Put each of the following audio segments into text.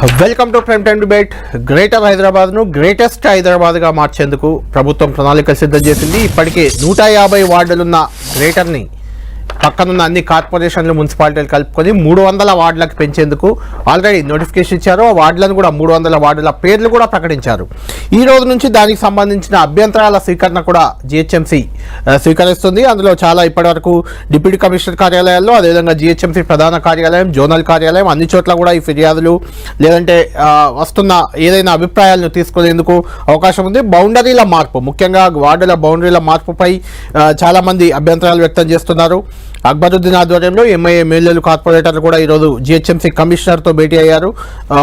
Welcome to prime time debate. Greater హైదరాబాద్ను greatest హైదరాబాద్గా మార్చేందుకు ప్రభుత్వం ప్రణాళికలు సిద్ధం చేసింది. ఇప్పటికే 150 వార్డులున్న గ్రేటర్ని పక్కనున్న అన్ని కార్పొరేషన్లు మున్సిపాలిటీలు కలుపుకొని 300 వార్డులకు పెంచేందుకు ఆల్రెడీ నోటిఫికేషన్ ఇచ్చారు. ఆ వార్డులను కూడా 300 వార్డుల పేర్లు కూడా ప్రకటించారు. ఈ రోజు నుంచి దానికి సంబంధించిన అభ్యంతరాల స్వీకరణ కూడా జిహెచ్ఎంసీ స్వీకరిస్తుంది. అందులో చాలా ఇప్పటివరకు డిప్యూటీ కమిషనర్ కార్యాలయాల్లో, అదేవిధంగా జిహెచ్ఎంసీ ప్రధాన కార్యాలయం, జోనల్ కార్యాలయం, అన్ని చోట్ల కూడా ఈ ఫిర్యాదులు లేదంటే వస్తున్న ఏదైనా అభిప్రాయాలను తీసుకునేందుకు అవకాశం ఉంది. బౌండరీల మార్పు, ముఖ్యంగా వార్డుల బౌండరీల మార్పుపై చాలామంది అభ్యంతరాలు వ్యక్తం చేస్తున్నారు. అక్బరుద్దీన్ ఆధ్వర్యంలో ఎంఐఏ ఎమ్మెల్యేలు, కార్పొరేటర్లు కూడా ఈరోజు జిహెచ్ఎంసీ కమిషనర్తో భేటీ అయ్యారు.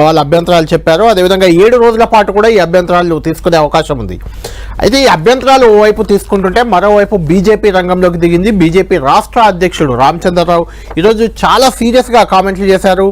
వాళ్ళ అభ్యంతరాలు చెప్పారు. అదేవిధంగా 7 రోజుల పాటు కూడా ఈ అభ్యంతరాలు తీసుకునే అవకాశం ఉంది. అయితే ఈ అభ్యంతరాలు ఓవైపు తీసుకుంటుంటే మరోవైపు బీజేపీ రంగంలోకి దిగింది. బీజేపీ రాష్ట్ర అధ్యక్షుడు రామచంద్రరావు ఈరోజు చాలా సీరియస్గా కామెంట్లు చేశారు.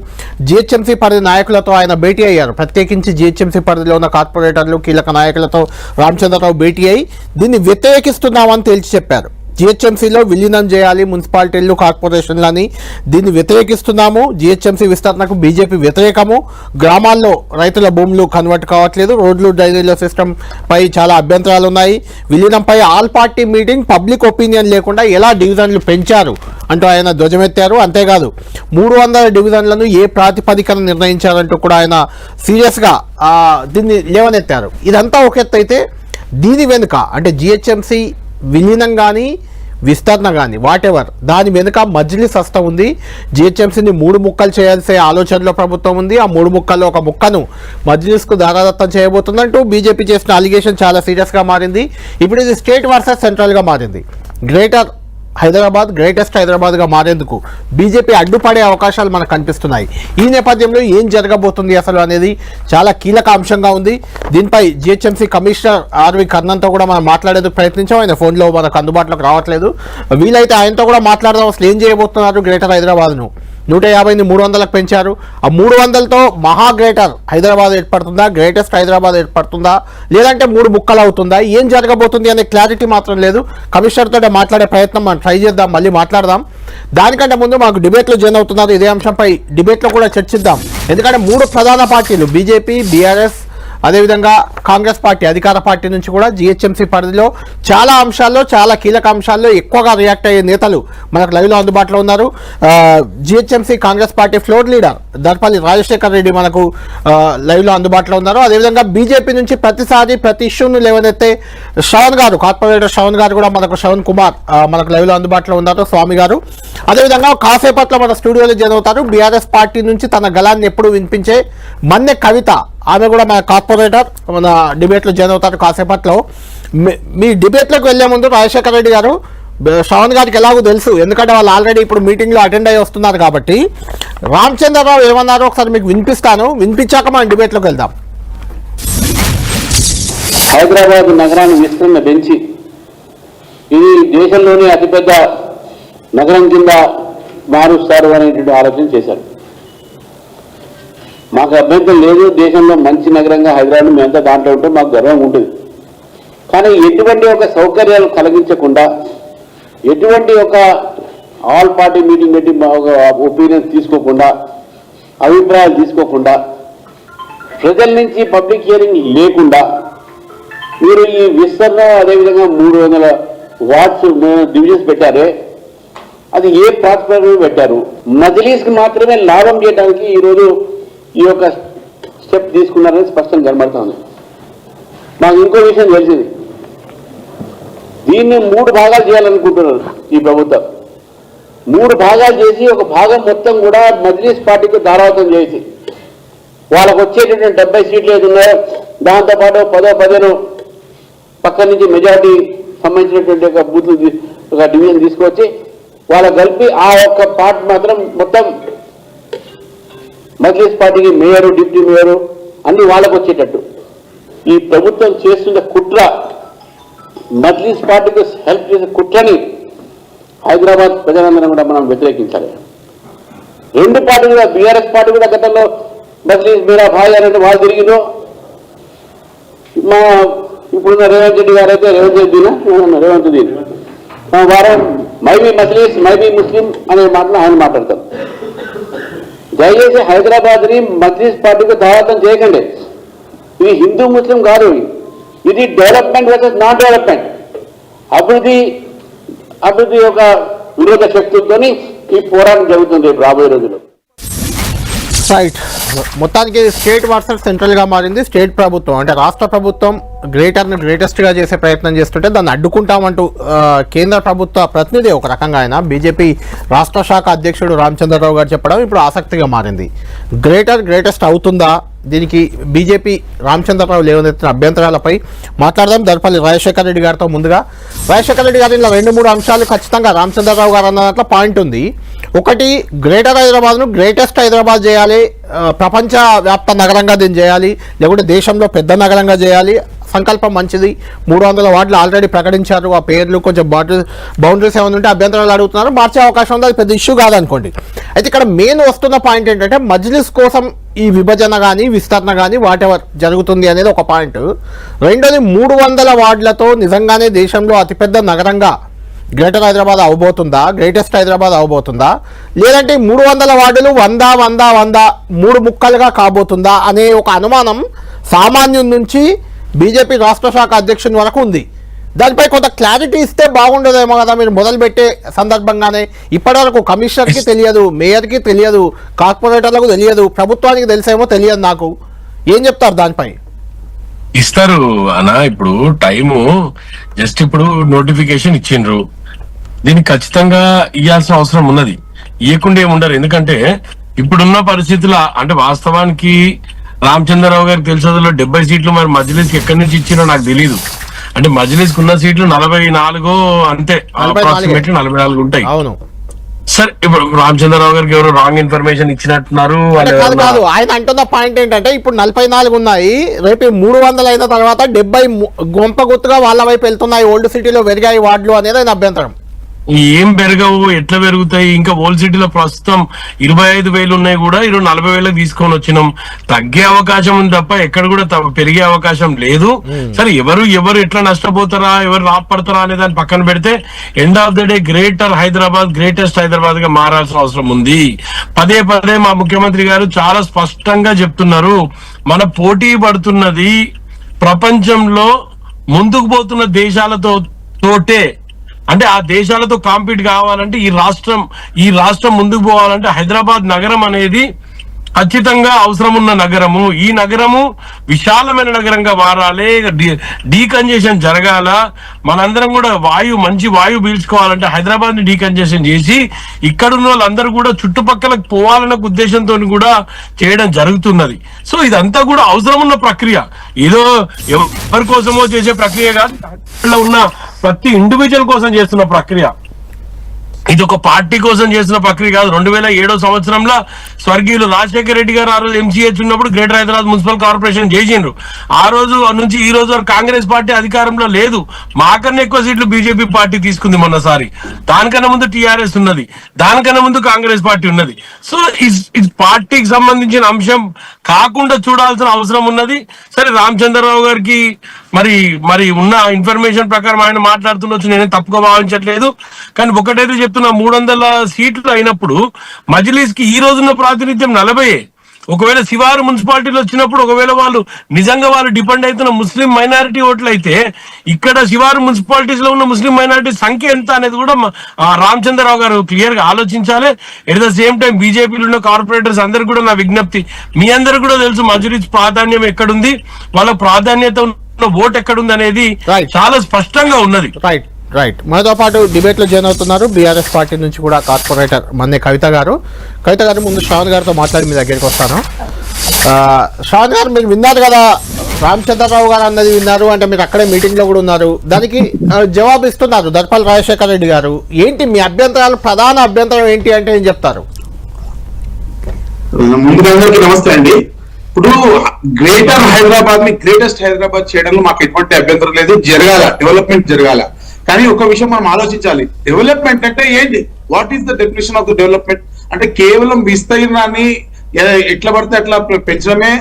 జిహెచ్ఎంసీ పరిధి నాయకులతో ఆయన భేటీ అయ్యారు. ప్రత్యేకించి జిహెచ్ఎంసీ పరిధిలో ఉన్న కార్పొరేటర్లు, కీలక నాయకులతో రామచంద్రరావు భేటీ అయ్యి దీన్ని వ్యతిరేకిస్తున్నామని తేల్చి చెప్పారు. జిహెచ్ఎంసీలో విలీనం చేయాలి మున్సిపాలిటీలు, కార్పొరేషన్లని, దీన్ని వ్యతిరేకిస్తున్నాము. జిహెచ్ఎంసీ విస్తరణకు బీజేపీ వ్యతిరేకము. గ్రామాల్లో రైతుల భూములు కన్వర్ట్ కావట్లేదు. రోడ్లు, డ్రైనేజీల సిస్టమ్ పై చాలా అభ్యంతరాలు ఉన్నాయి. విలీనంపై all party meeting, public opinion లేకుండా ఎలా డివిజన్లు పెంచారు అంటూ ఆయన ధ్వజమెత్తారు. అంతేకాదు 300 డివిజన్లను ఏ ప్రాతిపదికన నిర్ణయించారంటూ కూడా ఆయన సీరియస్గా దీన్ని లేవనెత్తారు. ఇదంతా ఒక ఎత్తు అయితే దీని వెనుక అంటే జిహెచ్ఎంసీ విలీనం కానీ విస్తరణ కానీ వాటెవర్ దాని వెనుక మజ్లిస్ హస్తం ఉంది. జిహెచ్ఎంసీని 3 ముక్కలు చేయాల్సే ఆలోచనలో ప్రభుత్వం ఉంది. ఆ 3 ముక్కల్లో ఒక ముక్కను మజ్లిస్కు దారాదత్తం చేయబోతుందంటూ బీజేపీ చేసిన అలిగేషన్ చాలా సీరియస్గా మారింది. ఇప్పుడు ఇది స్టేట్ వర్సెస్ సెంట్రల్గా మారింది. గ్రేటర్ హైదరాబాద్ గ్రేటెస్ట్ హైదరాబాద్గా మారేందుకు బీజేపీ అడ్డుపడే అవకాశాలు మనకు కనిపిస్తున్నాయి. ఈ నేపథ్యంలో ఏం జరగబోతుంది అసలు అనేది చాలా కీలక అంశంగా ఉంది. దీనిపై జిహెచ్ఎంసీ కమిషనర్ ఆర్వి కర్ణన్తో కూడా మనం మాట్లాడేందుకు ప్రయత్నించాం. ఆయన ఫోన్లో మనకు అందుబాటులోకి రావట్లేదు. వీలైతే ఆయనతో కూడా మాట్లాడదాం. అసలు ఏం చేయబోతున్నారు గ్రేటర్ హైదరాబాద్ను. 150ని 300లకు పెంచారు. ఆ 300తో మహా గ్రేటర్ హైదరాబాద్ ఏర్పడుతుందా, గ్రేటెస్ట్ హైదరాబాద్ ఏర్పడుతుందా, లేదంటే 3 ముక్కలు అవుతుందా, ఏం జరగబోతుంది అనే క్లారిటీ మాత్రం లేదు. కమిషనర్తో మాట్లాడే ప్రయత్నం మనం ట్రై చేద్దాం, మళ్ళీ మాట్లాడదాం. దానికంటే ముందు మాకు డిబేట్లో జాయిన్ అవుతున్నారు. ఇదే అంశంపై డిబేట్లో కూడా చర్చిద్దాం. ఎందుకంటే 3 ప్రధాన పార్టీలు బీజేపీ, బీఆర్ఎస్, అదేవిధంగా కాంగ్రెస్ పార్టీ అధికార పార్టీ నుంచి కూడా జిహెచ్ఎంసీ పరిధిలో చాలా అంశాల్లో, చాలా కీలక అంశాల్లో ఎక్కువగా రియాక్ట్ అయ్యే నేతలు మనకు లైవ్లో అందుబాటులో ఉన్నారు. GHMC Congress party floor leader Darpalli Rajasekhar Reddy మనకు లైవ్లో అందుబాటులో ఉన్నారు. అదేవిధంగా బీజేపీ నుంచి ప్రతిసారి ప్రతి ఇష్యూను లేవనెత్తే శ్రవణ్ గారు, కార్పొరేటర్ శ్రవణ్ గారు కూడా మనకు, శ్రవణ్ కుమార్ మనకు లైవ్లో అందుబాటులో ఉన్నారు, స్వామి గారు. అదేవిధంగా కాసేపట్లో మన స్టూడియోలో జాయిన్ అవుతారు బీఆర్ఎస్ పార్టీ నుంచి తన గలాన్ని ఎప్పుడు వినిపించే మన్నె కవిత. ఆమె కూడా మన కార్పొరేటర్ మన డిబేట్లో జాయిన్ అవుతారు కాసేపట్లో. మీ డిబేట్లోకి వెళ్లే ముందు రాజశేఖర రెడ్డి గారు, శ్రవణ్ గారికి ఎలాగో తెలుసు, ఎందుకంటే వాళ్ళు ఆల్రెడీ ఇప్పుడు మీటింగ్లో అటెండ్ అయ్యి వస్తున్నారు కాబట్టి రామచంద్రరావు ఏమన్నారో ఒకసారి మీకు వినిపిస్తాను. వినిపించాక మనం డిబేట్లోకి వెళ్దాం. హైదరాబాద్ నగరాన్ని విస్తరణ పెంచి ఇది దేశంలోనే అతిపెద్ద నగరం కింద మారుస్తారు అనేటువంటి ఆలోచన చేశారు. మాకు అభ్యంతరం లేదు, దేశంలో మంచి నగరంగా హైదరాబాద్ మేమంతా దాంట్లో ఉంటే మాకు గర్వం ఉంటుంది. కానీ ఎటువంటి ఒక సౌకర్యాలు కలిగించకుండా, ఎటువంటి ఒక ఆల్ పార్టీ మీటింగ్ పెట్టి ఒక ఒపీనియన్స్ తీసుకోకుండా, అభిప్రాయాలు తీసుకోకుండా, ప్రజల నుంచి పబ్లిక్ హియరింగ్ లేకుండా మీరు ఈ విస్తరణ అదేవిధంగా 300 వార్డ్స్ డివిజన్స్ పెట్టారే, అది ఏ ప్రాతిపదికన పెట్టారు? మజ్లిస్కి మాత్రమే లాభం చేయడానికి ఈరోజు ఈ యొక్క స్టెప్ తీసుకున్నారని స్పష్టంగా కనబడుతుంది. నాకు ఇంకో విషయం తెలిసింది, దీన్ని 3 భాగాలు చేయాలనుకుంటున్నారు ఈ ప్రభుత్వం. 3 భాగాలు చేసి ఒక భాగం మొత్తం కూడా మజ్లిస్ పార్టీకి దారావతం చేసి వాళ్ళకు వచ్చేటటువంటి 70 సీట్లు ఏది ఉన్నాయో దాంతోపాటు 10-15 పక్క నుంచి మెజార్టీ సంబంధించినటువంటి ఒక బూత్లు ఒక డివిజన్ తీసుకొచ్చి వాళ్ళకు కలిపి ఆ ఒక్క పార్ట్ మాత్రం మొత్తం మజ్లిస్ పార్టీకి మేయరు, డిప్యూటీ మేయరు అన్ని వాళ్ళకు వచ్చేటట్టు ఈ ప్రభుత్వం చేస్తున్న కుట్ర, మజ్లిస్ పార్టీకి హెల్ప్ చేసే కుట్రని హైదరాబాద్ ప్రజలందరం కూడా మనం వ్యతిరేకించాలి. 2 పార్టీలు కూడా, బీఆర్ఎస్ పార్టీ కూడా గతంలో మజ్లిస్ మీరా భాయ్ అనేది వాళ్ళు తిరిగిందో, మా ఇప్పుడున్న రేవంత్ రెడ్డి గారు అయితే రేవంత్ రెడ్డి వారం మైబీ మజ్లిస్ మైబీ ముస్లిం అనే మాటలు ఆయన మాట్లాడతారు. దయచేసి హైదరాబాద్ ని మజ్లిస్ పార్టీకి దావాతం చేయకండి. ఇది హిందూ ముస్లిం కాదు, ఇది డెవలప్మెంట్ వర్సెస్ నాన్ డెవలప్మెంట్, అభివృద్ధి యొక్క విరోధ శక్తులతో ఈ పోరాటం జరుగుతుంది రేపు రాబోయే రోజుల్లో. రైట్, మొత్తానికి స్టేట్ వర్సెస్ సెంట్రల్గా మారింది. స్టేట్ ప్రభుత్వం అంటే రాష్ట్ర ప్రభుత్వం గ్రేటర్ని గ్రేటెస్ట్గా చేసే ప్రయత్నం చేస్తుంటే దాన్ని అడ్డుకుంటామంటూ కేంద్ర ప్రభుత్వ ప్రతినిధి ఒక రకంగా ఆయన బీజేపీ రాష్ట్ర శాఖ అధ్యక్షుడు రామచంద్రరావు గారు చెప్పడం ఇప్పుడు ఆసక్తిగా మారింది. గ్రేటెస్ట్ అవుతుందా? దీనికి బీజేపీ రామచంద్రరావు లేవనెత్తిన అభ్యంతరాలపై మాట్లాడదాం దర్పల్లి రాజశేఖర రెడ్డి గారితో. ముందుగా రాజశేఖర రెడ్డి గారు ఇలా 2-3 అంశాలు ఖచ్చితంగా రామచంద్రరావు గారు అన్న దాంట్లో పాయింట్ ఉంది. ఒకటి, గ్రేటర్ హైదరాబాద్ను గ్రేటెస్ట్ హైదరాబాద్ చేయాలి, ప్రపంచ వ్యాప్త నగరంగా దీన్ని చేయాలి, లేకుంటే దేశంలో పెద్ద నగరంగా చేయాలి. సంకల్పం మంచిది. 300 వార్డులు ఆల్రెడీ ప్రకటించారు. ఆ పేర్లు కొంచెం బౌండరీస్ ఏమైనా ఉంటే అభ్యంతరాలు అడుగుతున్నారు. మార్చే అవకాశం ఉంది, అది పెద్ద ఇష్యూ కాదనుకోండి. అయితే ఇక్కడ మెయిన్ వస్తున్న పాయింట్ ఏంటంటే మజ్లిస్ కోసం ఈ విభజన కానీ విస్తరణ కానీ వాటెవర్ జరుగుతుంది అనేది ఒక పాయింట్. రెండోది, 300 వార్డులతో నిజంగానే దేశంలో అతిపెద్ద నగరంగా గ్రేటర్ హైదరాబాద్ అవబోతుందా, గ్రేటెస్ట్ హైదరాబాద్ అవబోతుందా, లేదంటే 300 వార్డులు 100 3 ముక్కలుగా కాబోతుందా అనే ఒక అనుమానం సామాన్యం నుంచి బీజేపీ రాష్ట్ర శాఖ అధ్యక్షుని వరకు ఉంది. దానిపై కొంత క్లారిటీ ఇస్తే బాగుండదేమో కదా మీరు మొదలుపెట్టే సందర్భంగానే. ఇప్పటివరకు కమిషనర్కి తెలియదు, మేయర్కి తెలియదు, కార్పొరేటర్లకు తెలియదు, ప్రభుత్వానికి తెలిసేమో తెలియదు. నాకు ఏం చెప్తారు దానిపై? ఇస్తారు అన్న, ఇప్పుడు టైము జస్ట్ ఇప్పుడు నోటిఫికేషన్ ఇచ్చిండ్రు, దీనికి ఖచ్చితంగా ఇవ్వాల్సిన అవసరం ఉన్నది. ఇవ్వకుండా ఏముండరు. ఎందుకంటే ఇప్పుడున్న పరిస్థితుల అంటే వాస్తవానికి రామచంద్రరావు గారికి తెలిసేదిలో 70 సీట్లు మరి మజ్లిస్కి ఎక్కడి నుంచి ఇచ్చినో నాకు తెలియదు. అంటే మజ్లిస్కి ఉన్న సీట్లు 44 అంతే, అప్రాక్సిమేట్లీ 44 ఉంటాయి. అవును సరే, ఇప్పుడు రామచంద్రరావు గారికి ఎవరు రాంగ్ ఇన్ఫర్మేషన్ ఇచ్చినట్టున్నారు. కాదు, ఆయన అంటున్న పాయింట్ ఏంటంటే ఇప్పుడు 44 ఉన్నాయి, రేపు 300 అయిన తర్వాత 70 గొంప గుర్తుగా వాళ్ళ వైపు వెళ్తున్నాయి, ఓల్డ్ సిటీలో పెరిగాయి వార్డులు అనేది ఆయన అభ్యంతరం. ఏం పెరగవు, ఎట్లా పెరుగుతాయి? ఇంకా ఓల్డ్ సిటీలో ప్రస్తుతం 25,000 ఉన్నాయి కూడా 40,000 తీసుకొని వచ్చినాం. తగ్గే అవకాశం ఉంది తప్ప ఎక్కడ కూడా పెరిగే అవకాశం లేదు. సరే, ఎవరు ఎట్లా నష్టపోతారా, ఎవరు లాభపడతారా అనే దాన్ని పక్కన పెడితే end of the day greater Hyderabad greatest Hyderabad గా మారాల్సిన అవసరం ఉంది. పదే మా ముఖ్యమంత్రి గారు చాలా స్పష్టంగా చెప్తున్నారు, మన పోటీ పడుతున్నది ప్రపంచంలో ముందుకు పోతున్న దేశాలతోటే. అంటే ఆ దేశాలతో కాంపీట్ కావాలంటే ఈ రాష్ట్రం ముందుకు పోవాలంటే హైదరాబాద్ నగరం అనేది ఖచ్చితంగా అవసరం ఉన్న నగరము. ఈ నగరము విశాలమైన నగరంగా మారాలి, డీకంజెషన్ జరగాల. మనందరం కూడా మంచి వాయువు పీల్చుకోవాలంటే హైదరాబాద్ ని డీకంజెషన్ చేసి ఇక్కడున్న వాళ్ళందరూ కూడా చుట్టుపక్కలకు పోవాలన్న ఉద్దేశంతో కూడా చేయడం జరుగుతున్నది. సో ఇదంతా కూడా అవసరం ఉన్న ప్రక్రియ, ఏదో ఎవరి కోసమో చేసే ప్రక్రియ కాదు, ఉన్న ప్రతి ఇండివిజువల్ కోసం చేస్తున్న ప్రక్రియ. ఇది ఒక పార్టీ కోసం చేసిన ప్రక్రియ కాదు. 2007 సంవత్సరంలో స్వర్గీయులు రాజశేఖర రెడ్డి గారు ఆ రోజు ఎంసీహెచ్ ఉన్నప్పుడు గ్రేటర్ హైదరాబాద్ మున్సిపల్ కార్పొరేషన్ చేసిండ్రు. ఆ రోజు నుంచి ఈ రోజు వరకు కాంగ్రెస్ పార్టీ అధికారంలో లేదు. మాకన్నా ఎక్కువ సీట్లు బీజేపీ పార్టీ తీసుకుంది మొన్నసారి. దానికన్నా ముందు టీఆర్ఎస్ ఉన్నది, దానికన్నా ముందు కాంగ్రెస్ పార్టీ ఉన్నది. సో ఇది పార్టీకి సంబంధించిన అంశం కాకుండా చూడాల్సిన అవసరం ఉన్నది. సరే, రామచంద్రరావు గారికి మరి ఉన్న ఇన్ఫర్మేషన్ ప్రకారం ఆయన మాట్లాడుతుండొచ్చు, నేనే తప్పుగా భావించట్లేదు. కానీ ఒకటైతే చెప్తున్నా, 300 సీట్లు అయినప్పుడు మజ్లిస్ కి ఈ రోజున్న ప్రాతినిధ్యం 40. ఒకవేళ శివారు మున్సిపాలిటీలో వచ్చినప్పుడు ఒకవేళ వాళ్ళు డిపెండ్ అవుతున్న ముస్లిం మైనారిటీ ఓట్లు అయితే ఇక్కడ శివారు మున్సిపాలిటీస్ లో ఉన్న ముస్లిం మైనారిటీ సంఖ్య ఎంత అనేది కూడా రామచంద్రరావు గారు క్లియర్ గా ఆలోచించాలి. ఎట్ ద సేమ్ టైం బీజేపీలో ఉన్న కార్పొరేటర్స్ అందరికి కూడా నా విజ్ఞప్తి, మీ అందరికి కూడా తెలుసు మజ్లిస్ ప్రాధాన్యం ఎక్కడుంది, వాళ్ళ ప్రాధాన్యత ఓట్ ఎక్కడుంది అనేది చాలా స్పష్టంగా ఉన్నది. రైట్, మనతో పాటు డిబేట్ లో జాయిన్ అవుతున్నారు బీఆర్ఎస్ పార్టీ నుంచి కూడా కార్పొరేటర్ మన్నే కవిత గారు. ముందు శ్రావణ్ గారితో మాట్లాడి మీ దగ్గరికి వస్తాను. శ్రావణ్ గారు, మీరు విన్నారు కదా, రామచంద్రరావు గారు అన్నది విన్నారు, అంటే మీరు అక్కడే మీటింగ్ లో కూడా ఉన్నారు, దానికి జవాబు ఇస్తున్నారు దర్పల్లి రాజశేఖర రెడ్డి గారు. ఏంటి మీ అభ్యంతరాలు? ప్రధాన అభ్యంతరం ఏంటి అంటే ఏం చెప్తారు? ముందుగా నమస్తే అండి. ఇప్పుడు గ్రేటర్ హైదరాబాద్ ని గ్రేటెస్ట్ హైదరాబాద్ చేయడంలో మాకు ఎటువంటి అభ్యంతరం లేదు, జరగాల, డెవలప్మెంట్ జరగాల. కానీ ఒక విషయం మనం ఆలోచించాలి, డెవలప్మెంట్ అంటే ఏంటి? What is the definition of the development? అంటే కేవలం విస్తీర్ణాన్ని ఎట్లా పడితే అట్లా పెంచడమే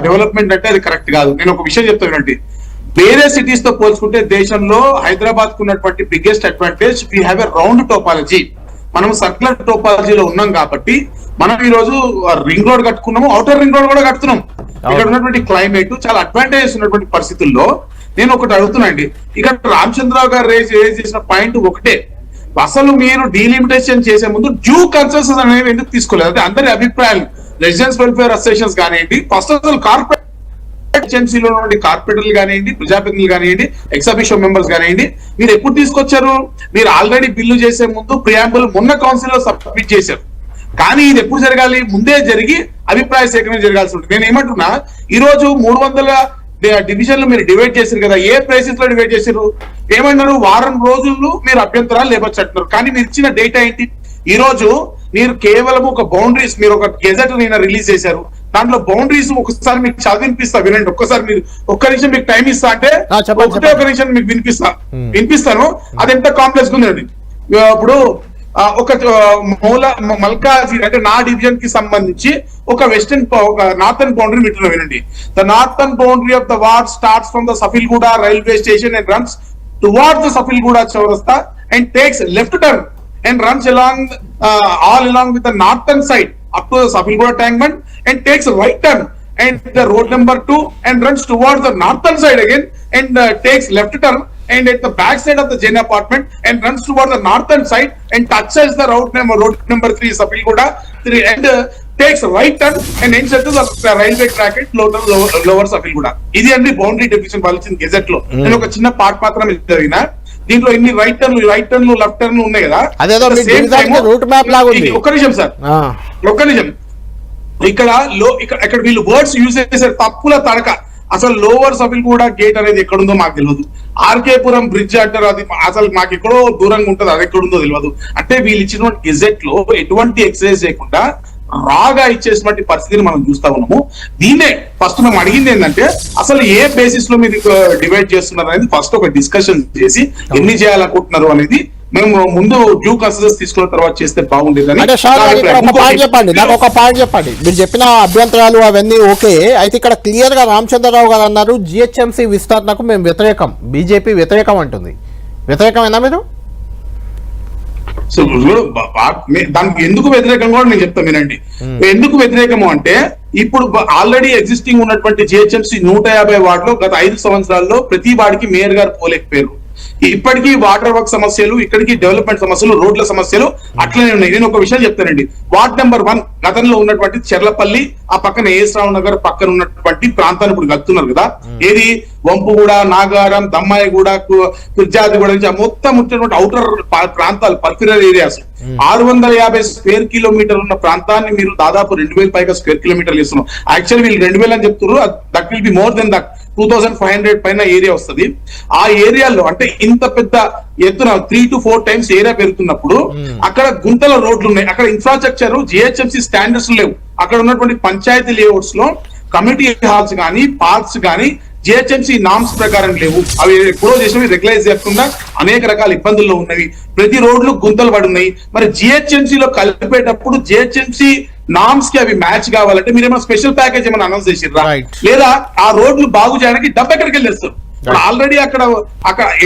డెవలప్మెంట్ అంటే అది కరెక్ట్ కాదు. నేను ఒక విషయం చెప్తానండి, వేరే సిటీస్ తో పోల్చుకుంటే దేశంలో హైదరాబాద్ కు ఉన్నటువంటి biggest advantage we have a round topology. మనం సర్క్యులర్ టోపాలజీలో ఉన్నాం కాబట్టి మనం ఈ రోజు రింగ్ రోడ్ కట్టుకున్నాము, అవుటర్ రింగ్ రోడ్ కూడా కడుతున్నాం. ఇక్కడ ఉన్నటువంటి క్లైమేట్ చాలా అడ్వాంటేజెస్ ఉన్నటువంటి పరిస్థితుల్లో నేను ఒకటి అడుగుతున్నాండి, ఇక్కడ రామచంద్రరావు గారు రేజ్ చేసిన పాయింట్ ఒకటే, అసలు మీరు డీలిమిటేషన్ చేసే ముందు డ్యూ కన్సెన్సస్ అనేవి ఎందుకు తీసుకోలేదు? అంటే అందరి అభిప్రాయాలు రెసిడెన్స్ వెల్ఫేర్ అసోసియేషన్స్ కానివ్వండి, ఫస్ట్ అసలు కార్పొరేట్ ఏజెన్సీలో ఉన్నటువంటి కార్పొరేటర్లు కానివ్వండి, ప్రజాప్రతినిధులు కానివ్వండి, ఎక్సాబిషన్ మెంబర్స్ కానివ్వండి, మీరు ఎప్పుడు తీసుకొచ్చారు? మీరు ఆల్రెడీ బిల్లు చేసే ముందు ప్రియాంబుల్ మొన్న కౌన్సిల్ లో సబ్మిట్ చేశారు. కానీ ఇది ఎప్పుడు జరగాలి? ముందే జరిగి అభిప్రాయ సేకరణ జరగాల్సి ఉంటుంది. నేను ఏమంటున్నా, ఈ రోజు 300 డివిజన్లు మీరు డివైడ్ చేశారు కదా, ఏ ప్లేసెస్ లో డివైడ్ చేశారు? ఏమన్నారు? వారం రోజుల్లో మీరు అభ్యంతరాలు లేవచ్చు అంటున్నారు. కానీ మీరు ఇచ్చిన డేటా ఏంటి? ఈ రోజు మీరు కేవలం ఒక బౌండరీస్, మీరు ఒక గెజెట్ నిన్న రిలీజ్ చేశారు, దాంట్లో బౌండరీస్ ఒకసారి మీకు చదివినిపిస్తా, వినండి ఒక్కసారి. మీరు ఒక్క నిమిషం మీకు టైం ఇస్తా అంటే ఒక నిమిషం మీకు వినిపిస్తాను. అది ఎంత కాంప్లెక్స్ ఉందండి. ఇప్పుడు ఒక మల్కాజీ అంటే నా డివిజన్ కి సంబంధించి ఒక వెస్టర్న్ నార్థన్ బౌండరీ మీటర్ వినండి. The northern boundary of the ward starts from the Safilguda railway station and runs towards the Safilguda chaurasta and takes left turn and runs all along with the northern side up to the Safilgoda Tankman and takes a right turn and the road number 2 and runs towards the northern side again and takes left turn and at the back side of the Jain apartment and runs towards the northern side and touches the road number 3 Safilgoda 3 and takes right turn and ends at the railway track at lower Safilgoda. ఇది అండి boundary definition పాలించిన gazette లో. నేను ఒక చిన్న part మాత్రం చదివినా, దీంట్లో ఇన్ని రైట్ టర్న్లు లెఫ్ట్ టర్న్లు ఉన్నాయి కదా. రూట్ మ్యాప్ లాగా ఉంది. ఒక్క నిమిషం సార్, ఒక్క నిమిషం. ఇక్కడ వీళ్ళు వర్డ్స్ యూజ్ చేశారు, తప్పుల తడక. అసలు లోవర్ సఫిల్గూడ గేట్ అనేది ఎక్కడుందో మాకు తెలియదు. ఆర్కేపురం బ్రిడ్జ్ అంటారు, అది అసలు మాకు ఎక్కడో దూరంగా ఉంటుంది, అది ఎక్కడుందో తెలియదు. అంటే వీళ్ళు ఇచ్చిన గెజెట్ లో ఎటువంటి ఎక్సర్సైజ్ చేయకుండా రాగా ఇచ్చేసినటువంటి పరిస్థితిని మనం చూస్తా ఉన్నాము. దీన్నే ఫస్ట్ మనం అడిగింది ఏంటంటే, అసలు ఏ బేసిస్ లో మీరు డివైడ్ చేస్తున్నారు అనేది ఫస్ట్ ఒక డిస్కషన్ చేసి ఎన్ని చేయాలనుకుంటున్నారు అనేది మేము ముందు డ్యూ కన్సెషన్స్ తీసుకున్న తర్వాత చేస్తే బాగుండేదని. చెప్పండి, నాకు ఒక పాయింట్ చెప్పండి. మీరు చెప్పిన అభ్యంతరాలు అవన్నీ ఓకే, అయితే ఇక్కడ క్లియర్ గా రామచంద్రరావు గారు అన్నారు జిహెచ్ఎంసీ విస్తరణకు మేము వ్యతిరేకం, బీజేపీ వ్యతిరేకం అంటుంది. వ్యతిరేకమేనా మీరు? దానికి ఎందుకు వ్యతిరేకం కూడా నేను చెప్తాను వినండి. ఎందుకు వ్యతిరేకము అంటే, ఇప్పుడు ఆల్రెడీ ఎగ్జిస్టింగ్ ఉన్నటువంటి జిహెచ్ఎంసీ 150 వార్డులో గత 5 సంవత్సరాల్లో ప్రతి వాడికి మేయర్ గారు పోలేకపోయారు. ఇప్పటికీ వాటర్ వర్క్ సమస్యలు, ఇక్కడికి డెవలప్మెంట్ సమస్యలు, రోడ్ల సమస్యలు అట్లనే ఉన్నాయి. నేను ఒక విషయం చెప్తానండి. వార్డ్ నెంబర్ 1 గతంలో ఉన్నటువంటి చెర్లపల్లి, ఆ పక్కన ఏఎస్రావు నగర్ పక్కన ఉన్నటువంటి ప్రాంతాన్ని ఇప్పుడు కలుపుతున్నారు కదా. ఏది వంపుగూడ, నాగారం, దమ్మాయిగూడ, కుర్జాదిగూడ నుంచి మొత్తం ఉన్నటువంటి అవుటర్ ప్రాంతాలు, పర్ఫిరల్ ఏరియాస్ 650 స్క్వేర్ కిలోమీటర్ ఉన్న ప్రాంతాన్ని మీరు దాదాపు 2000 పైగా స్క్వేర్ కిలోమీటర్లు ఇస్తున్నాం. యాక్చువల్లీ వీళ్ళు 2000 అని చెప్తున్నారు, that will be more than that. 2500 పైన ఏరియా వస్తుంది. ఆ ఏరియాలో అంటే ఇంత పెద్ద ఎత్తున 3 to 4 టైమ్స్ ఏరియా పెరుగుతున్నప్పుడు అక్కడ గుంతల రోడ్లు ఉన్నాయి, అక్కడ ఇన్ఫ్రాస్ట్రక్చర్ జిహెచ్ఎంసీ స్టాండర్డ్స్ లేవు. అక్కడ ఉన్నటువంటి పంచాయతీ లేఅవుట్స్ లో కమ్యూనిటీ హాల్స్ కానీ పార్క్స్ కానీ జిహెచ్ఎంసీ నామ్స్ ప్రకారం లేవు. అవి ఎప్పుడో చేసినవి రెగ్యులైజ్ చేయకుండా అనేక రకాల ఇబ్బందుల్లో ఉన్నవి. ప్రతి రోడ్లు గుంతలు పడి ఉన్నాయి. మరి జిహెచ్ఎంసీలో కలిపేటప్పుడు జిహెచ్ఎంసీ నామ్స్ కి అవి మ్యాచ్ కావాలంటే మీరు ఏమైనా స్పెషల్ ప్యాకేజ్ ఏమైనా అనౌన్స్ చేసిర్రా? లేదా ఆ రోడ్లు బాగు చేయడానికి డబ్బు ఎక్కడికి వెళ్ళేస్తారు? ఆల్రెడీ అక్కడ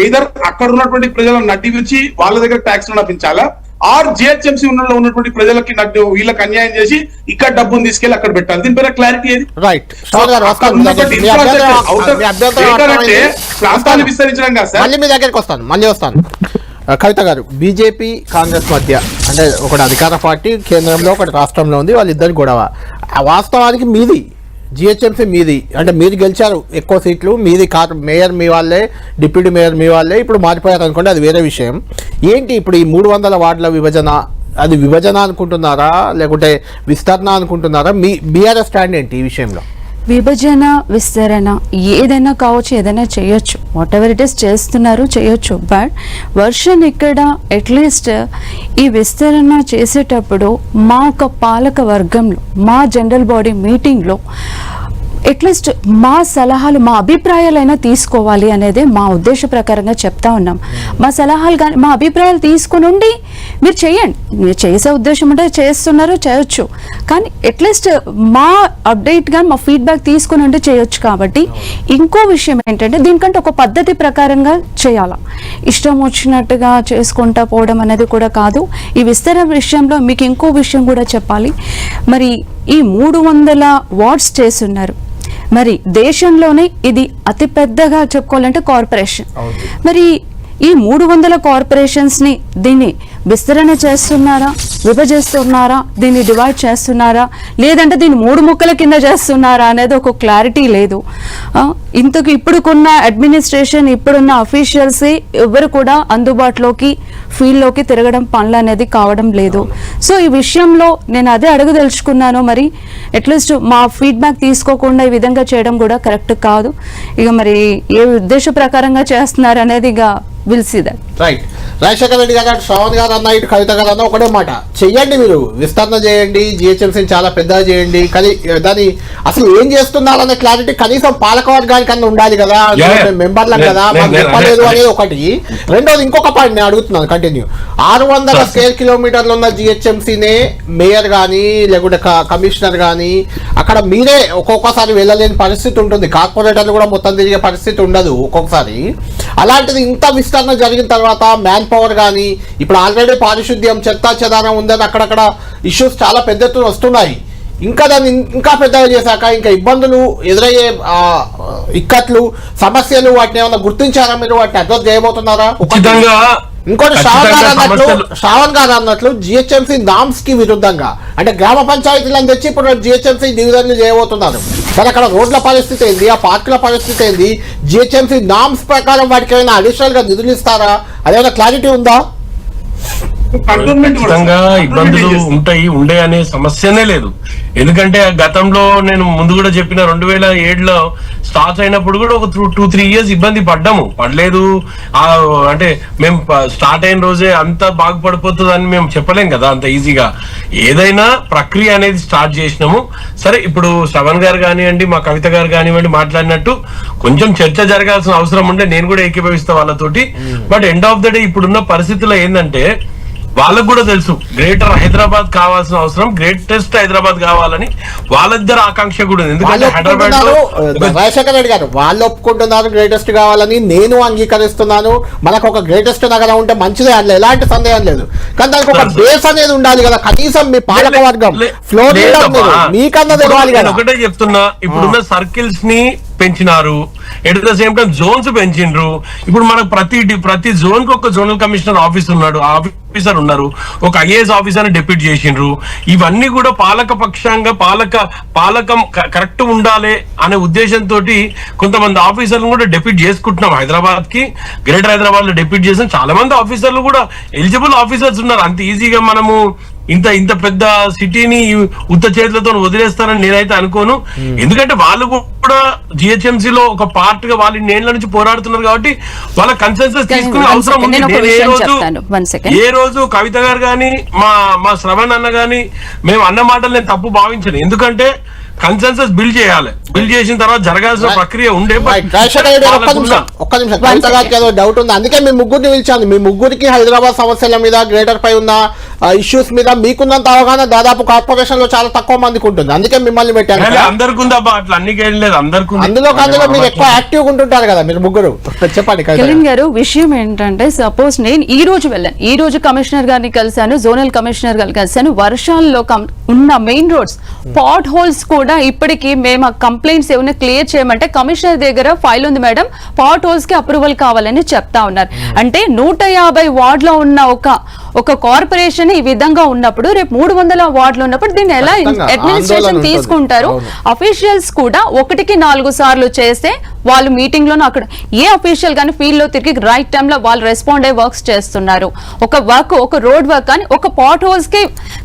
ఎయిదర్ అక్కడ ఉన్నటువంటి ప్రజలను నడ్డివించి వాళ్ళ దగ్గర ట్యాక్స్ నడిపించాలా, ఆర్ జిహెచ్ఎంసీ ఉన్నటువంటి ప్రజలకి వీళ్ళకి అన్యాయం చేసి ఇక్కడ డబ్బును తీసుకెళ్లి అక్కడ పెట్టాలి. దీని పేరు క్లారిటీ ఏది? ప్రాంతాన్ని విస్తరించడం కాదు సార్. మీ దగ్గరికి మళ్ళీ వస్తాను. కవిత గారు, బీజేపీ కాంగ్రెస్ మధ్య అంటే ఒకటి అధికార పార్టీ కేంద్రంలో, ఒకటి రాష్ట్రంలో ఉంది, వాళ్ళిద్దరు గొడవ. వాస్తవానికి మీది జిహెచ్ఎంసీ మీది, అంటే మీరు గెలిచారు ఎక్కువ సీట్లు, మీది మేయర్ మీ వాళ్ళే, డిప్యూటీ మేయర్ మీ వాళ్ళే, ఇప్పుడు మారిపోయారు అనుకోండి, అది వేరే విషయం. ఏంటి ఇప్పుడు ఈ 300 వార్డుల విభజన, అది విభజన అనుకుంటున్నారా లేకుంటే విస్తరణ అనుకుంటున్నారా? మీ బీఆర్ఎస్ స్టాండ్ ఏంటి ఈ విషయంలో? విభజన, విస్తరణ ఏదైనా కావచ్చు, ఏదైనా చేయొచ్చు, వాట్ ఎవర్ ఇట్ ఈస్ చేస్తున్నారు, చేయొచ్చు. బట్ వర్షన్ ఇక్కడ అట్లీస్ట్ ఈ విస్తరణ చేసేటప్పుడు మా ఒక పాలక వర్గంలో, మా జనరల్ బాడీ మీటింగ్లో అట్లీస్ట్ మా సలహాలు, మా అభిప్రాయాలైనా తీసుకోవాలి అనేదే మా ఉద్దేశ ప్రకారంగా చెప్తా ఉన్నాం. మా సలహాలు కానీ మా అభిప్రాయాలు తీసుకుని ఉండి మీరు చేయండి, మీరు చేసే ఉద్దేశం ఉంటే చేస్తున్నారు, చేయొచ్చు. కానీ అట్లీస్ట్ మా అప్డేట్గా మా ఫీడ్బ్యాక్ తీసుకుని ఉంటే చేయొచ్చు. కాబట్టి ఇంకో విషయం ఏంటంటే దీనికంటే ఒక పద్ధతి ప్రకారంగా చేయాలా, ఇష్టం వచ్చినట్టుగా చేసుకుంటా పోవడం అనేది కూడా కాదు. ఈ విస్తరణ విషయంలో మీకు ఇంకో విషయం కూడా చెప్పాలి. మరి ఈ 300 వార్డ్స్ చేస్తున్నారు. మరి దేశంలోనే ఇది అతి పెద్దగా చెప్పుకోవాలంటే కార్పొరేషన్. మరి ఈ 300 కార్పొరేషన్స్ని దీన్ని విస్తరణ చేస్తున్నారా, విభజిస్తున్నారా, దీన్ని డివైడ్ చేస్తున్నారా, లేదంటే దీన్ని 3 ముక్కల కింద చేస్తున్నారా అనేది ఒక క్లారిటీ లేదు. ఇంతకు ఇప్పుడుకున్న అడ్మినిస్ట్రేషన్, ఇప్పుడున్న అఫీషియల్స్ ఎవరు కూడా అందుబాటులోకి ఫీల్డ్లోకి తిరగడం పనులు అనేది కావడం లేదు. సో ఈ విషయంలో నేను అదే అడగదలుచుకున్నాను. మరి అట్లీస్ట్ మా ఫీడ్బ్యాక్ తీసుకోకుండా ఈ విధంగా చేయడం కూడా కరెక్ట్ కాదు. ఇక మరి ఏ ఉద్దేశ ప్రకారంగా చేస్తున్నారు అనేది ఇక will see that. Right. Rajasekhara Reddy garu, Shravan గారు అన్న, ఇటు కవిత గారు అన్న ఒకటే మాట, చెయ్యండి, మీరు విస్తరణ చేయండి, జిహెచ్ఎంసీని చాలా పెద్దగా చేయండి, కానీ దాన్ని అసలు ఏం చేస్తున్నారనే క్లారిటీ కనీసం పాలకవర్గానికి అన్న ఉండాలి కదా, మెంబర్లం కదా, మాకు చెప్పలేదు అనేది ఒకటి. రెండోది ఇంకొక పాయింట్ నేను అడుగుతున్నాను కంటిన్యూ. 600 స్క్వేర్ కిలోమీటర్లు ఉన్న జిహెచ్ఎంసీనే మేయర్ కానీ లేకుంటే కమిషనర్ కానీ అక్కడ మీరే ఒక్కొక్కసారి వెళ్ళలేని పరిస్థితి ఉంటుంది, కార్పొరేటర్లు కూడా మొత్తం తిరిగే పరిస్థితి ఉండదు ఒక్కొక్కసారి. అలాంటిది ఇంత విస్తరణ జరిగిన తర్వాత మ్యాన్ పవర్ కానీ, ఇప్పుడు ఆల్రెడీ పారిశుద్ధ్యం, చెత్త చెదారం ఉందని అక్కడక్కడ ఇష్యూస్ చాలా పెద్ద ఎత్తున వస్తున్నాయి. ఇంకా దాన్ని ఇంకా పెద్దగా చేశాక ఇంకా ఇబ్బందులు ఎదురయ్యే ఇక్కట్లు, సమస్యలు, వాటిని ఏమైనా గుర్తించారా మీరు? వాటిని అడ్రస్ చేయబోతున్నారా? ఇంకోటి శ్రావణ్ గారు అన్నట్లు జిహెచ్ఎంసీ నామ్స్ కి విరుద్ధంగా, అంటే గ్రామ పంచాయతీలను తెచ్చి ఇప్పుడు జిహెచ్ఎంసీ డివిజన్లు చేయబోతున్నారు. కానీ అక్కడ రోడ్ల పరిస్థితి ఏంది, ఆ పార్కుల పరిస్థితి ఏంది, జిహెచ్ఎంసీ నామ్స్ ప్రకారం వాటికి ఏమైనా అడిషనల్ గా నిధులు ఇస్తారా, అదేమైనా క్లారిటీ ఉందా? ఖచ్చితంగా ఇబ్బందులు ఉంటాయి, ఉండే అనే సమస్యనే లేదు. ఎందుకంటే గతంలో నేను ముందు కూడా చెప్పిన 2007లో స్టార్ట్ అయినప్పుడు కూడా ఒక 2-3 years ఇబ్బంది పడలేదు. అంటే మేము స్టార్ట్ అయిన రోజే అంత బాగుపడిపోతుంది అని మేము చెప్పలేం కదా అంత ఈజీగా. ఏదైనా ప్రక్రియ అనేది స్టార్ట్ చేసినాము. సరే, ఇప్పుడు శ్రవణ్ గారు కానివ్వండి, మా కవిత గారు కానివ్వండి మాట్లాడినట్టు కొంచెం చర్చ జరగాల్సిన అవసరం ఉంటే నేను కూడా ఏకీభవిస్తా వాళ్ళతోటి. But end of the day ఇప్పుడున్న పరిస్థితుల్లో ఏంటంటే వాళ్ళకు కూడా తెలుసు గ్రేటర్ హైదరాబాద్ కావాల్సిన అవసరం, గ్రేటెస్ట్ హైదరాబాద్ కావాలని వాళ్ళిద్దరు ఆకాంక్ష కూడా ఉంది. ఎందుకంటే హైదరాబాద్ లో రాజశేఖర రెడ్డి గారు వాళ్ళు ఒప్పుకుంటున్నారు గ్రేటెస్ట్ కావాలని, నేను అంగీకరిస్తున్నాను. మనకు ఒక గ్రేటెస్ట్ నగరం ఉంటే మంచిదే, అందులో ఎలాంటి సందేహం లేదు. కానీ దానికి ఒక బేస్ అనేది ఉండాలి కదా, కనీసం మీ పాలక వర్గం ఫ్లో మీకన్నా తెలవాలి కదా. ఒకటే చెప్తున్నా, ఇప్పుడున్న సర్కిల్స్ ని పెంచినారు, at the same time zones పెంచిండ్రు. ఇప్పుడు మనకు ప్రతి జోన్ కి ఒక జోనల్ కమిషనర్ ఆఫీస్ ఉన్నాడు, ఆఫీసర్ ఉన్నారు, ఒక ఐఏఎస్ ఆఫీసర్ డెప్యూట్ చేసిండ్రు. ఇవన్నీ కూడా పాలక పక్షంగా పాలకం కరెక్ట్ ఉండాలి అనే ఉద్దేశంతో కొంతమంది ఆఫీసర్లు కూడా డెప్యూట్ చేసుకుంటున్నాం. హైదరాబాద్ కి, గ్రేటర్ హైదరాబాద్ లో డెప్యూట్ చేసిన చాలా మంది ఆఫీసర్లు కూడా ఎలిజిబుల్ ఆఫీసర్స్ ఉన్నారు. అంత ఈజీగా మనము ఇంత పెద్ద సిటీని ఉత్త చేతులతో వదిలేస్తారని నేనైతే అనుకోను. ఎందుకంటే వాళ్ళు కూడా జిహెచ్ఎంసీ లో ఒక పార్ట్ గా వాళ్ళు నేళ్ల నుంచి పోరాడుతున్నారు కాబట్టి వాళ్ళ కన్సెన్సస్ తీసుకునే అవసరం ఉంది. ఏ రోజు కవిత గారు గాని మా శ్రవణ్ అన్న గాని మేము అన్న మాటలు నేను తప్పు భావించను. ఎందుకంటే కన్సెన్సస్ బిల్డ్ చేయాలి, బిల్డ్ చేసిన తర్వాత జరగాల్సిన ప్రక్రియ ఉండే. ఒక్క నిమిషం, డౌట్ ఉంది, అందుకే మీ ముగ్గురిని పిలిచాను. మీ ముగ్గురికి హైదరాబాద్ సమస్యల మీద, గ్రేటర్ పై ఉన్న ఇష్యూస్ మీద మీకున్నంత అవగాహన దాదాపు కార్పొరేషన్ లో చాలా తక్కువ మందికి ఉంటుంది, అందుకే మిమ్మల్ని పెట్టాను. అందరికి ఉందా అట్లా అన్ని లేదు, అందులో మీరు ఎక్కువ యాక్టివ్ ఉంటుంటారు కదా మీరు ముగ్గురు. చెప్పండి కిరణ్ గారు. విషయం ఏంటంటే సపోజ్ నేను ఈ రోజు వెళ్ళాను, ఈ రోజు కమిషనర్ గారిని కలిశాను, జోనల్ కమిషనర్ గారిని కలిశాను. వర్షాల్లో ఉన్న మెయిన్ రోడ్స్, పాట్ హోల్స్ కూడా ఇప్పటికీ మేము కంప్లైంట్స్ ఏమైనా క్లియర్ చేయమంటే కమిషనర్ దగ్గర ఫైల్ ఉంది మేడం, పాట్ హోల్స్ కి అప్రూవల్ కావాలని చెప్తా ఉన్నారు. అంటే 150 వార్డులో ఉన్న ఒక కార్పొరేషన్ ఈ విధంగా ఉన్నప్పుడు రేపు 300 వార్డులు ఉన్నప్పుడు దీన్ని ఎలా అడ్మినిస్ట్రేషన్ తీసుకుంటారు? అఫీషియల్స్ కూడా 1కి 4 సార్లు చేస్తే వాళ్ళు మీటింగ్ లోనూ అక్కడ ఏ అఫీషియల్ కానీ ఫీల్డ్ లో తిరిగి రైట్ టైమ్ లో వాళ్ళు రెస్పాండ్ అయ్యే వర్క్స్ చేస్తున్నారు. ఒక రోడ్ వర్క్ కానీ ఒక పాట్ హోల్స్ కి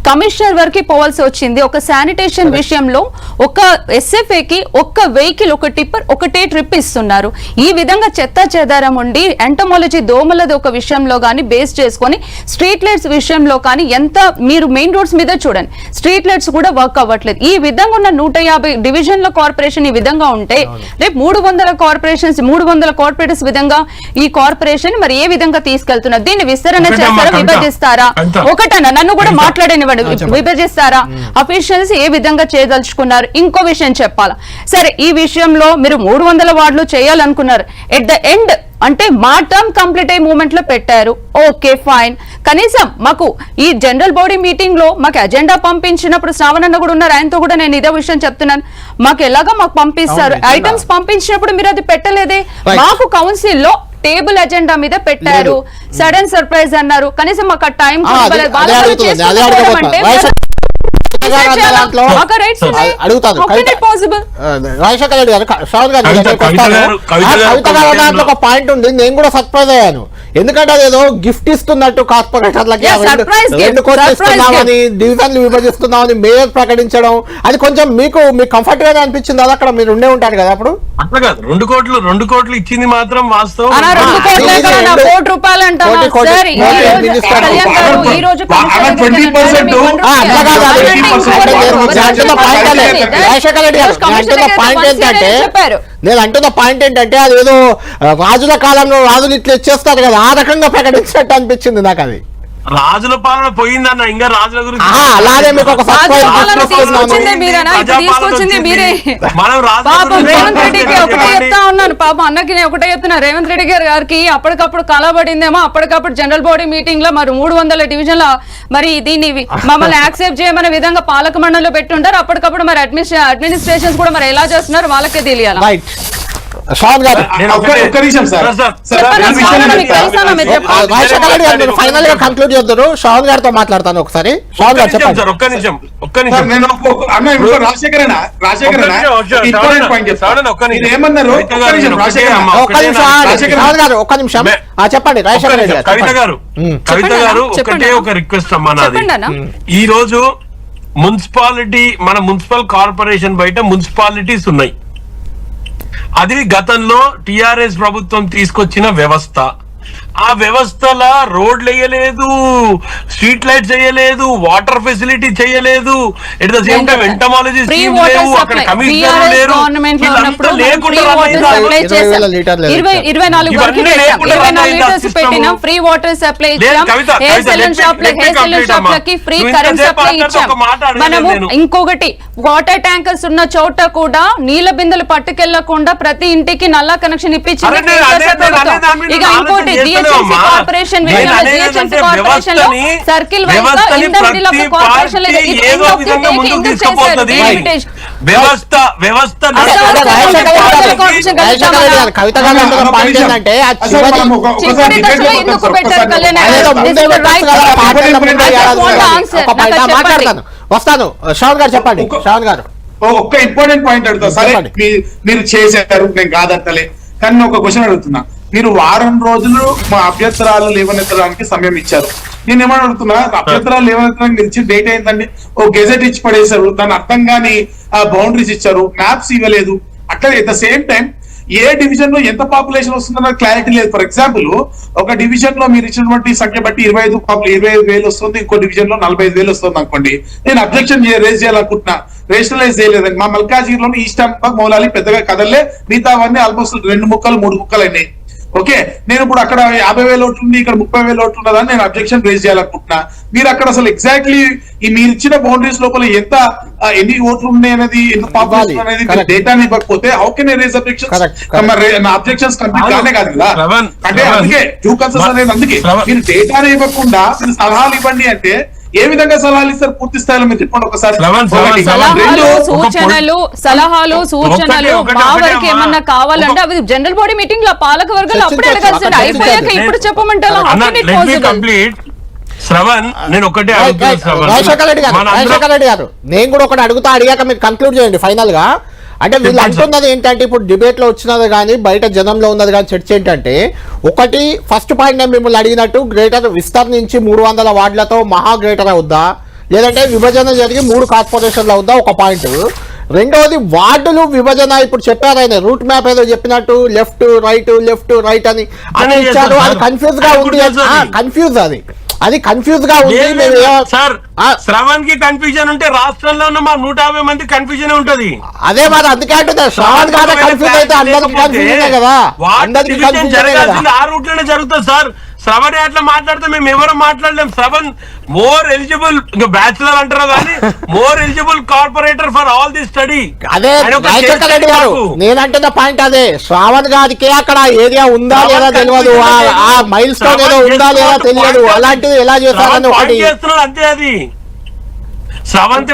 కమిషనర్ వరకు పోవాల్సి వచ్చింది. ఒక శానిటేషన్ విషయంలో ఒక ఎస్ఎఫ్ఏ కి ఒక్క వెహికల్, ఒక టిప్పర్ ఒకటే ట్రిప్ ఇస్తున్నారు. ఈ విధంగా చెత్త చెదారం ఉండి ఎంటమాలజీ దోమలది ఒక విషయంలో కానీ బేస్ చేసుకొని స్ట్రీట్ లైట్స్ విషయంలో కానీ కానీ ఎంత మీరు మెయిన్ రోడ్స్ మీద చూడండి, స్ట్రీట్ లైట్స్ కూడా వర్క్ అవ్వట్లేదు. ఈ విధంగా ఉన్న 150 డివిజన్ల కార్పొరేషన్ ఈ విధంగా ఉంటే రేపు 300 కార్పొరేషన్స్ 300 కార్పొరేటర్స్ విధంగా ఈ కార్పొరేషన్ మరి ఏ విధంగా తీసుకెళ్తున్నారు? దీన్ని విస్తరణ చేస్తారా, విభజిస్తారా? ఒకటన్నా నన్ను కూడా మాట్లాడనివ్వండి. విభజిస్తారా? అఫీషియల్స్ ఏ విధంగా చేయదలుచుకున్నారు? ఇంకో విషయం చెప్పాలా? సరే, ఈ విషయంలో మీరు 300 వార్డులు చేయాలనుకున్నారు. ఎట్ ద ఎండ్ అంటే మా టర్మ్ కంప్లీట్ అయ్యే మూమెంట్ లో పెట్టారు. ఓకే ఫైన్, కనీసం మాకు ఈ జనరల్ బాడీ మీటింగ్ లో మాకు అజెండా పంపించినప్పుడు శ్రావణన్న కూడా ఉన్నారు, ఆయనతో కూడా నేను ఇదే విషయం చెప్తున్నాను. మాకు ఎలాగా మాకు పంపిస్తారు ఐటమ్స్ పంపించినప్పుడు మీరు అది పెట్టలేదే. మాకు కౌన్సిల్ లో టేబుల్ అజెండా మీద పెట్టారు, సడన్ సర్ప్రైజ్ అన్నారు. కనీసం మాకు ఆ టైం అడుగుతాను రాజశేఖర రెడ్డి గారు, శ్రావణ్ గారు ఒక పాయింట్ ఉంది. నేను కూడా సర్ప్రైజ్ అయ్యాను, ఎందుకంటే అదేదో గిఫ్ట్ ఇస్తున్నట్టు కార్పొరేటర్లకి 2 కోట్లు ఇస్తున్నామని, డివిజన్లు విభజిస్తున్నామని మేయర్ ప్రకటించడం, అది కొంచెం మీకు కంఫర్ట్ గా అనిపించింది. అది అక్కడ మీరు ఉండే ఉంటారు కదా అప్పుడు. అట్లా కాదు, 2 కోట్లు ఇచ్చింది మాత్రం వాస్తవం. నేను అంటున్న పాయింట్ ఏంటంటే అదేదో రాజుల కాలంలో రాజులు ఇట్లా ఇచ్చేస్తారు కదా, ఆ రకంగా ప్రకటించినట్టు అనిపించింది నాకు. అది రాజుల పాలన పోయిందన్న, ఇంకా రాజుల గురించి అలాగే మీకు ఒక మనం చెప్తా ఉన్నాను. పాపం అన్నకి నేను ఒకటే చెప్తున్నా, రేవంత్ రెడ్డి గారికి అప్పటికప్పుడు కలబడిందేమో. అప్పటికప్పుడు జనరల్ బాడీ మీటింగ్ లో మరి 300 డివిజన్ల మరి దీన్ని మమ్మల్ని యాక్సెప్ట్ చేయమనే విధంగా పాలక మండలిలో పెట్టుంటారు. అప్పటికప్పుడు మరి అడ్మినిస్ట్రేషన్స్ కూడా మరి ఎలా చేస్తున్నారు వాళ్ళకే తెలియాలి. శ్రావణ్ గారు ఫైనల్ గా కంక్లూడ్ చేద్దారు. శ్రావణ్ గారితో మాట్లాడతాను ఒకసారి. శ్రావణ్ గారు చెప్పండి. ఒక్క నిమిషం చెప్పండి రాజశేఖర రెడ్డి గారు. కవిత గారు ఒకటే ఒక రిక్వెస్ట్ అమ్మా నాది. ఈ రోజు మున్సిపాలిటీ, మన మున్సిపల్ కార్పొరేషన్ బయట మున్సిపాలిటీస్ ఉన్నాయి. అది గతంలో టిఆర్ఎస్ ప్రభుత్వం తీసుకొచ్చిన వ్యవస్థ. ఆ వ్యవస్థలో రోడ్లు వేయలేదు, స్ట్రీట్ లైట్స్ వేయలేదు, వాటర్ ఫెసిలిటీ చేయలేదు, at the same time entomology schemes లేవు, అక్కడ కమిషనర్ లేరు. ఇంకొకటి, వాటర్ ట్యాంకర్స్ ఉన్న చోట కూడా నీళ్ల బిందెలు పట్టుకెళ్లకుండా ప్రతి ఇంటికి నల్లా కనెక్షన్ ఇప్పించింది. ఇక ఇంకోటి కార్పొరేషన్ సర్కిల్ కవిత గారు పాయింట్ ఏంటంటే మాట్లాడతాను, వస్తాను. శ్రావణ్ గారు చెప్పండి. శ్రావణ్ గారు ఒక్క ఇంపార్టెంట్ పాయింట్ అడుగుతా. సరే మీరు చేశారు, నేను కాదంటలే, కానీ ఒక క్వశ్చన్ అడుగుతున్నా. మీరు వారం రోజులు మా అభ్యంతరాలు లేవనెత్తడానికి సమయం ఇచ్చారు. నేను ఏమని అడుగుతున్నా, అభ్యంతరాలు లేవనెత్తడానికి మీరు ఇచ్చిన డేట్ ఏంటండి? ఓ గెజెట్ ఇచ్చి పడేశారు, దాని అర్థం కాని బౌండరీస్ ఇచ్చారు, మ్యాప్స్ ఇవ్వలేదు. అట్లా at the same time A division లో ఎంత పాపులేషన్ వస్తుందన్న క్లారిటీ లేదు. ఫర్ ఎగ్జాంపుల్, ఒక డివిజన్ లో మీరు ఇచ్చినటువంటి సంఖ్య బట్టి 25,000 వస్తుంది, ఇంకో డివిజన్ లో 45,000 వస్తుంది అనుకోండి. నేను అబ్జెక్షన్ రేజ్ చేయాలనుకుంటున్నా, రేషనలైజ్ చేయలేదండి. మా మల్కాజ్గిరిలో ఈస్ట్ మౌలాలి పెద్దగా కదలే, మిగతా అవన్నీ ఆల్మోస్ట్ 2 ముక్కలు 3 ముక్కలు అయినాయి. ఓకే, నేను ఇప్పుడు అక్కడ 50,000 ఓట్లు ఉంది, ఇక్కడ 30,000 ఓట్లు ఉన్నదని నేను అబ్జెక్షన్ రేజ్ చేయాలనుకుంటున్నా. మీరు అక్కడ అసలు ఎగ్జాక్ట్లీ ఈ మీరు ఇచ్చిన బౌండరీస్ లోపల ఎన్ని ఓట్లు ఉన్నాయి అనేది, ఎంత పాపులేషన్ అనేది డేటాని ఇవ్వకపోతే how can I raise objections? నా అబ్జెక్షన్స్ కంప్లీట్ గానే కాదు కదా. అంటే అందుకే డ్యూ కన్సెషన్ అనేది, అందుకే మీరు డేటాని ఇవ్వకుండా మీరు సలహాలు ఇవ్వండి అంటే ఏ విధంగా సలహాలు ఇస్తారు పూర్తి స్థాయిలో మీరు చెప్పండి ఒకసారి. సలహాలు సూచనలు మా వరకు ఏమన్నా కావాలంటే అవి జనరల్ బాడీ మీటింగ్ లో పాలక వర్గాలు అప్పుడే అడగాల్సింది, అయిపోయాక ఇప్పుడు చెప్పమంటే శ్రవణ్ నేను ఒకటే రాజశేఖర రెడ్డి గారు, నేను కూడా ఒకటి అడిగాక మీరు కన్క్లూడ్ చేయండి ఫైనల్ గా. అంటే వీళ్ళు అంటున్నది ఏంటంటే, ఇప్పుడు డిబేట్ లో వచ్చినది కానీ బయట జనంలో ఉన్నది కానీ చర్చ ఏంటంటే, ఒకటి ఫస్ట్ పాయింట్ నేను మిమ్మల్ని అడిగినట్టు గ్రేటర్ విస్తరించి 300 వార్డులతో మహా గ్రేటర్ అవుద్దా, లేదంటే విభజన జరిగి 3 కార్పొరేషన్లు అవుద్దా, ఒక పాయింట్. రెండవది వార్డులు విభజన, ఇప్పుడు చెప్పారు ఆయన రూట్ మ్యాప్ ఏదో చెప్పినట్టు లెఫ్ట్ రైట్ అని ఇచ్చారు, అది కన్ఫ్యూజ్ గా ఉంది. కన్ఫ్యూజ్ అది అది కన్ఫ్యూజ్ గా ఉంది. సార్ శ్రవణ్ కి కన్ఫ్యూజన్ ఉంటే రాష్ట్రంలో ఉన్న మా 150 మంది కన్ఫ్యూజన్ ఉంటది. అదే మరి అందుకే అంటున్నా శ్రవణ్ కాదా కన్ఫ్యూజ్ అయితే అందరికి కన్ఫ్యూజనే కదా, అందరికి కన్ఫ్యూజనే కదా. ఆ రూట్ లోనే జరుగుతుంది సార్. శ్రవణ్ అట్లా మాట్లాడితే మేము ఎవరు మాట్లాడలేం. శ్రవణ్ మోర్ ఎలిజిబుల్, ఇంకా బ్యాచులర్ అంటారు కానీ more eligible corporator for all the study. అదే రాజశేఖర రెడ్డి గారు నేనంటున్న పాయింట్ అదే, శ్రావణ్ గారికి అక్కడ ఏరియా ఉందా లేదా తెలియదు, ఆ మైల్ స్టోన్ ఏదో ఉందా లేదా తెలియదు, అలాంటిది ఎలా చేస్తారని ఒకటి చేస్తున్నారు అంతే. అది శ్రవణ్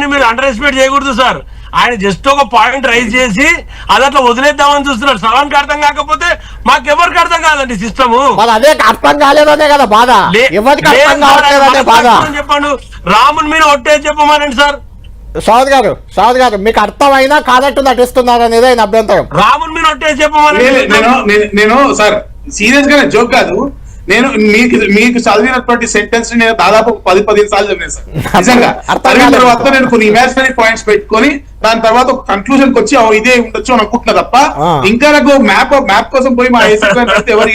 ని మీరు అండర్ ఎస్టిమేట్ చేయకూడదు సార్. ఆయన జస్ట్ ఒక పాయింట్ రైజ్ చేసి అది అట్లా వదిలేద్దామని చూస్తున్నారు. శ్రవణ్ కి అర్థం కాకపోతే మాకెవరికి అర్థం కాదండి సిస్టమ్. అదే అర్థం కాలేదనే కదా బాధ, ఎవరికి అర్థం కావట్లేదనే బాధ. చెప్పండి రాముని మీద ఒట్టేసి చెప్పమనండి సార్. సాద్ గారు మీకు అర్థమైనా కాదట్టు నటిస్తున్నారు అనేది ఆయన అభ్యంతరం. రాముని మీద ఒట్టేసి చెప్పమని నేను సార్ సీరియస్ గా జోక్ కాదు, నేను మీకు చదివినటువంటి సెంటెన్స్ నేను దాదాపు 10-15 సార్లు చదివాను సార్. నిజంగా చదివిన తర్వాత నేను కొన్ని ఇమాజినరీ పాయింట్స్ పెట్టుకొని దాని తర్వాత ఒక కన్క్లూజన్ కి వచ్చి ఇదే ఉండొచ్చు అని అనుకుంటున్నా తప్ప ఇంకా నాకు మ్యాప్ కోసం పోయి మా ఎవరు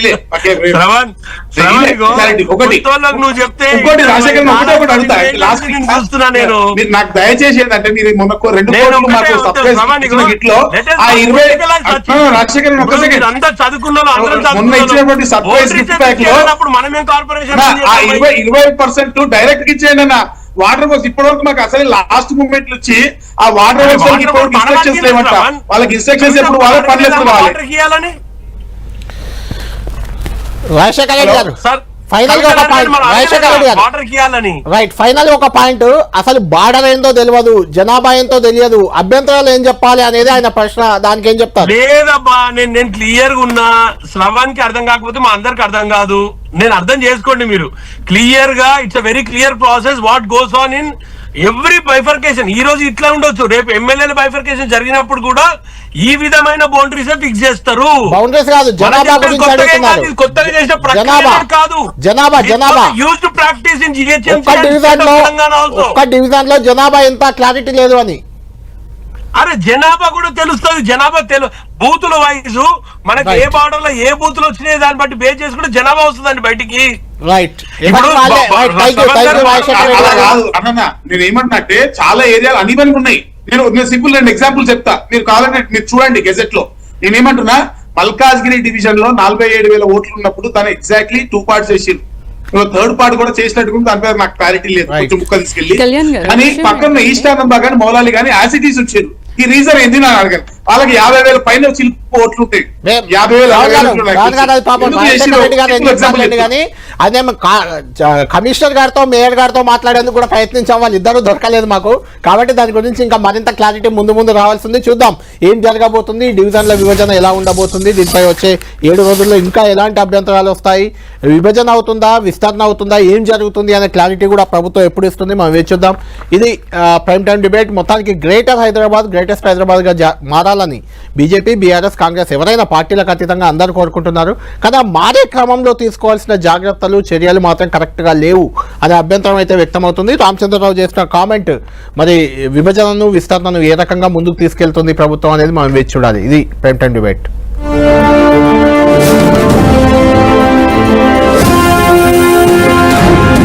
ఇంకోటి రాజశేఖర్ ఒకటి అడుగుతా లాస్ట్ నాకు దయచేసి ఏంటంటే మీరు మొన్న 2 కోట్లు మాకు సబ్స్క్రైబ్ ఇట్లో ఆ 20 రాజశేఖర్ మొన్న ఇచ్చినటువంటి సర్ప్రైజ్ గిఫ్ట్ ప్యాక్ లో ఆ 20% డైరెక్ట్ ఇచ్చేయండి అన్న. వాటర్ వర్క్స్ ఇప్పటి వరకు మాకు అసలు లాస్ట్ మూమెంట్లు వచ్చి ఆ వాటర్ వర్క్స్ ఇన్స్ట్రక్షన్స్ లేవంట, వాళ్ళకి ఇన్స్ట్రక్షన్స్ ఎప్పుడు వాళ్ళ పని చేసుకోవాలి. రాజశేఖర రెడ్డి గారు ఫైనల్ గా ఒక పాయింట్, రాజశేఖర రెడ్డి గారు రైట్ ఫైనల్ ఒక పాయింట్, అసలు బార్డర్ ఏందో తెలియదు, జనాభా ఏంతో తెలియదు, అభ్యంతరాలు ఏం చెప్పాలి అనేది ఆయన ప్రశ్న, దానికి ఏం చెప్తారు? లేదబ్బా నేను క్లియర్ గా ఉన్నా. శ్రవణ్ కి అర్థం కాకపోతే మా అందరికి అర్థం కాదు. నేను అర్థం చేసుకోండి మీరు క్లియర్ గా. It's a very clear process what goes on in every bifurcation. ఈ రోజు ఇట్లా ఉండొచ్చు, రేపు ఎమ్మెల్యేల బైఫర్కేషన్ జరిగినప్పుడు కూడా ఈ విధమైన బౌండరీస్ ఫిక్స్ చేస్తారు. బౌండరీస్ కాదు, జనాభా గురించి అడుగుతున్నారు. కొత్తగా చేసిన ప్రక్రియ కాదు, జనాభా యూజ్డ్ ప్రాక్టీస్ ఇన్ జిహెచ్ఎంసీ. ఒక్క డివిజన్ లో జనాభా ఎంత క్లారిటీ లేదు అని. అరే జనాభా కూడా తెలుస్తుంది, జనాభా బూతుల వైజు మనకి ఏ బార్డర్ లో ఏ బూతులు వచ్చినాయి దాన్ని బట్టి బేస్ చేసుకుంటే జనాభా వస్తుందండి బయటికి. రైట్ నేను ఏమంటున్నట్టే చాలా ఏరియాలు అనివన్ ఉన్నాయి. నేను సింపుల్ 2 ఎగ్జాంపుల్ చెప్తా, మీరు కావాలంటే మీరు చూడండి గెజెట్ లో. నేనేమంటున్నా, మల్కాజ్గిరి డివిజన్ లో 47,000 ఓట్లు ఉన్నప్పుడు తను ఎగ్జాక్ట్లీ 2 పార్ట్స్ చేసిండు. థర్డ్ పార్ట్ కూడా చేసినట్టు దాని మీద నాకు క్లారిటీ లేదు, కొంచెం ముక్కలు తీసుకెళ్ళి. కానీ పక్కన ఈస్ట్ ఆనంద కానీ మౌలాలి కానీ యాసిటీస్ వచ్చారు. ఈ రీజన్ ఏంది నాకు అడగాలి. వాళ్ళకి 50,000 పైన ఓట్లు ఉంటాయి. 50,000 కానీ అదే కమిషనర్ గారితో మేయర్ గారితో మాట్లాడేందుకు కూడా ప్రయత్నించాం, వాళ్ళు ఇద్దరు దొరకలేదు మాకు. కాబట్టి దాని గురించి ఇంకా మరింత క్లారిటీ ముందు రావాల్సింది. చూద్దాం ఏం జరగబోతుంది, డివిజన్ల విభజన ఎలా ఉండబోతుంది, దీనిపై వచ్చే 7 రోజుల్లో ఇంకా ఎలాంటి అభ్యంతరాలు వస్తాయి, విభజన అవుతుందా విస్తరణ అవుతుందా, ఏం జరుగుతుంది అనే క్లారిటీ కూడా ప్రభుత్వం ఎప్పుడు ఇస్తుంది, మనం వేచి చూద్దాం. ఇది ప్రైమ్ టైం డిబేట్. మొత్తానికి గ్రేటర్ హైదరాబాద్ గ్రేటెస్ట్ హైదరాబాద్ గా మారాలని బీజేపీ, బీఆర్ఎస్, కాంగ్రెస్ ఎవరైనా పార్టీలకు అతీతంగా అందరూ కోరుకుంటున్నారు. కానీ మారే క్రమంలో తీసుకోవాల్సిన జాగ్రత్తలు చర్యలు మాత్రం కరెక్ట్ గా లేవు అనే అభ్యంతరం అయితే వ్యక్తమవుతుంది. రామచంద్రరావు చేసిన కామెంట్ మరి విభజనను విస్తరణను ఏ రకంగా ముందుకు తీసుకెళ్తుంది ప్రభుత్వం అనేది మనం వేచి చూడాలి. ఇది ప్రైమ్ టైం డిబేట్.